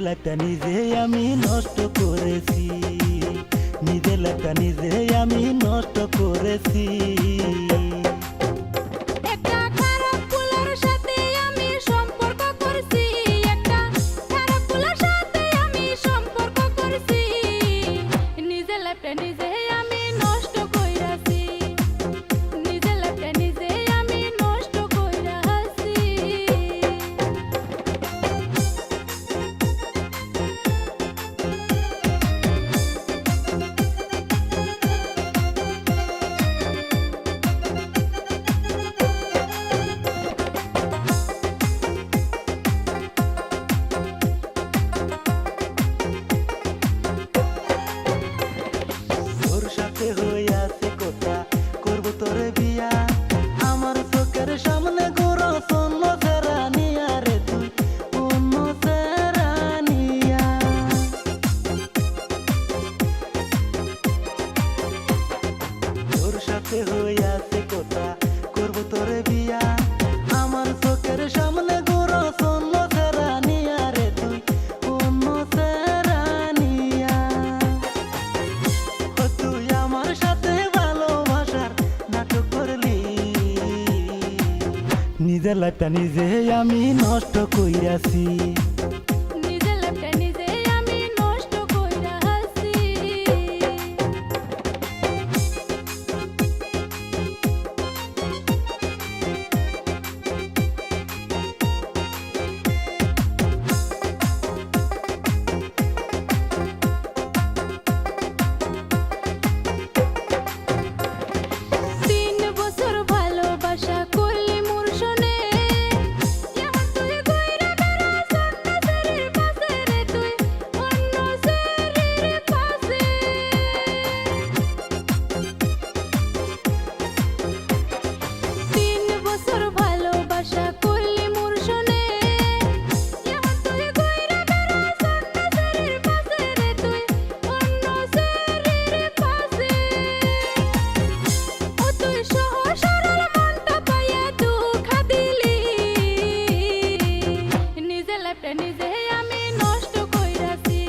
লাইফটা নিজে আমি নষ্ট করেছি, নিজের লাইফটা নিজে আমি নষ্ট করেছি। একটা খারাপ পোলার সাথে আমি সম্পর্ক করছি, একটা খারাপ পোলার সাথে আমি সম্পর্ক করছি, নিজের লাইফটা নিজে আমি নষ্ট কইরাছি, নিজের লাইফটা নিজে আমি নষ্ট কইরাছি। তোর সাথে হইয়াছে কথা, করবো তোরে বিয়া, আমার চোখের সামনে ঘোরো অন্য ছেড়া নিয়া রে তুই, অন্য ছেড়া নিয়া। তোর সাথে হইয়াছে কথা, করবো তোরে বিয়া, আমার চোখের সামনে ঘোরো অন্য ছেড়া নিয়া রে তুই, অন্য ছেড়া নিয়া। ও তুই আমার সাথে ভালোবাসার নাটক করলি, নিজের লাইফটা নিজে আমি নষ্ট কইরাছি। নিজের লাইফটা নিজে আমি নষ্ট কইরাছি। নিজে আমি নষ্ট কইরাছি,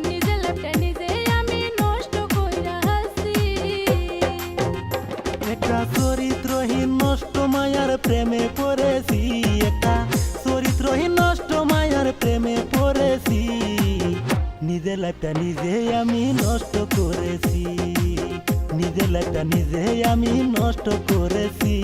নিজের লাইফটা নিজে আমি নষ্ট কইরাছি। একটা চরিত্রহীন নষ্ট মায়ার প্রেমে পড়েছি, একটা চরিত্রহীন নষ্ট মায়ার প্রেমে পড়েছি, নিজের লাইফটা নিজে আমি নষ্ট করেছি, নিজের লাইফটা নিজে আমি নষ্ট করেছি।